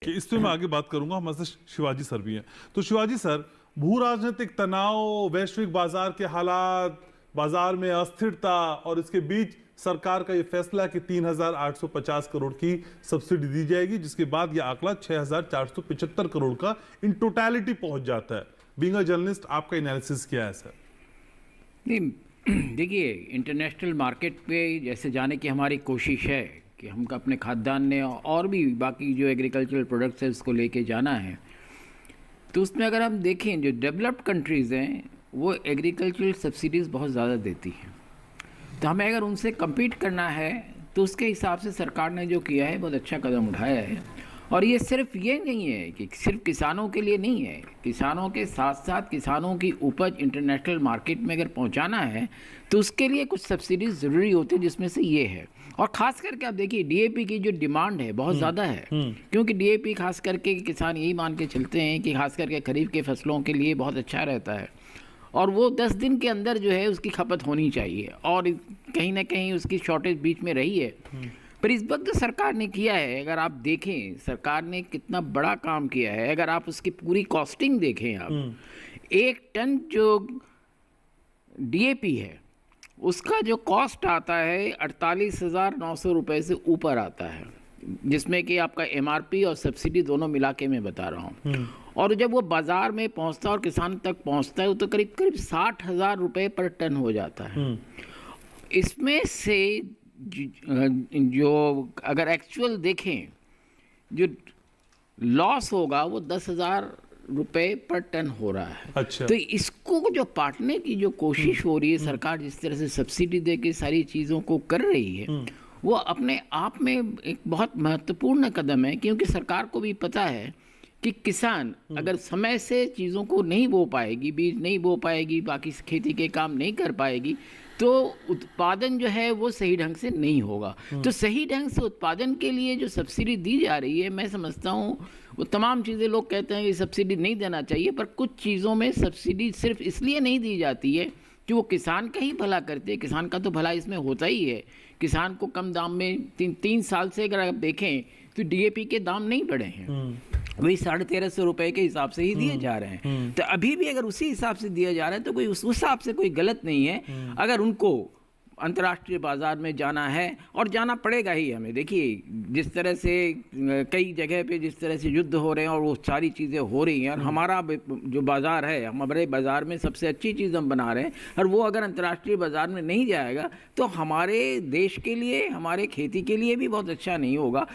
कि इस पे मैं आगे बात करूंगा। हमारे साथ शिवाजी सर भी हैं। तो शिवाजी सर, भू राजनीतिक तनाव, वैश्विक बाजार के हालात, बाजार में अस्थिरता और इसके बीच सरकार का ये फैसला कि 3,850 करोड़ की सब्सिडी दी जाएगी, जिसके बाद यह आंकड़ा 6,475 करोड़ का इन टोटलिटी पहुंच जाता है। बीइंग अ जर्नलिस्ट, आपका एनालिसिस क्या है सर? नहीं, देखिए, इंटरनेशनल मार्केट पे जैसे जाने की हमारी कोशिश है कि हम अपने खाद्यान्न और भी बाकी जो एग्रीकल्चरल प्रोडक्ट्स है उसको लेके जाना है। तो उसमें अगर हम देखें, जो डेवलप्ड कंट्रीज़ हैं वो एग्रीकल्चरल सब्सिडीज़ बहुत ज़्यादा देती हैं। तो हमें अगर उनसे कम्पीट करना है तो उसके हिसाब से सरकार ने जो किया है बहुत अच्छा कदम उठाया है। और ये सिर्फ ये नहीं है कि सिर्फ किसानों के लिए नहीं है, किसानों के साथ साथ किसानों की उपज इंटरनेशनल मार्केट में अगर पहुंचाना है तो उसके लिए कुछ सब्सिडीज ज़रूरी होती है, जिसमें से ये है। और ख़ास करके आप देखिए, डीएपी की जो डिमांड है बहुत ज़्यादा है, क्योंकि डीएपी खास करके किसान यही मान के चलते हैं कि खास करके खरीफ के फसलों के लिए बहुत अच्छा रहता है और वो 10 दिन के अंदर जो है उसकी खपत होनी चाहिए, और कहीं ना कहीं उसकी शॉर्टेज बीच में रही है। पर इस वक्त सरकार ने किया है, अगर आप देखें सरकार ने कितना बड़ा काम किया है। अगर आप उसकी पूरी कॉस्टिंग देखें, आप 1 टन जो डीएपी है उसका जो कॉस्ट आता है 48,900 रुपये से ऊपर आता है, जिसमें कि आपका एमआरपी और सब्सिडी दोनों मिला के मैं बता रहा हूँ। और जब वो बाज़ार में पहुँचता है और किसान तक पहुँचता है तो करीब करीब 60,000 रुपये पर टन हो जाता है। इसमें से जो अगर एक्चुअल देखें, जो लॉस होगा वो 10,000 रुपये पर टन हो रहा है। अच्छा। तो इसको जो पाटने की जो कोशिश हो रही है, सरकार जिस तरह से सब्सिडी दे के सारी चीज़ों को कर रही है, वो अपने आप में एक बहुत महत्वपूर्ण कदम है। क्योंकि सरकार को भी पता है कि किसान अगर समय से चीज़ों को नहीं बो पाएगी, बीज नहीं बो पाएगी, बाकी खेती के काम नहीं कर पाएगी, तो उत्पादन जो है वो सही ढंग से नहीं होगा। तो सही ढंग से उत्पादन के लिए जो सब्सिडी दी जा रही है, मैं समझता हूँ वो तमाम चीज़ें, लोग कहते हैं कि सब्सिडी नहीं देना चाहिए, पर कुछ चीज़ों में सब्सिडी सिर्फ इसलिए नहीं दी जाती है कि वो किसान का ही भला करते हैं। किसान का तो भला इसमें होता ही है। किसान को कम दाम में 3 साल से अगर आप देखें तो डीएपी के दाम नहीं बढ़े हैं, वही 1350 रुपये के हिसाब से ही दिए जा रहे हैं। तो अभी भी अगर उसी हिसाब से दिया जा रहा है तो कोई उस हिसाब से कोई गलत नहीं है। अगर उनको अंतर्राष्ट्रीय बाजार में जाना है, और जाना पड़ेगा ही हमें। देखिए, जिस तरह से कई जगह पे जिस तरह से युद्ध हो रहे हैं और वो सारी चीज़ें हो रही हैं, और हमारा जो बाज़ार है, हमारे बाज़ार में सबसे अच्छी चीज़ हम बना रहे हैं, और वो अगर अंतर्राष्ट्रीय बाज़ार में नहीं जाएगा तो हमारे देश के लिए, हमारे खेती के लिए भी बहुत अच्छा नहीं होगा।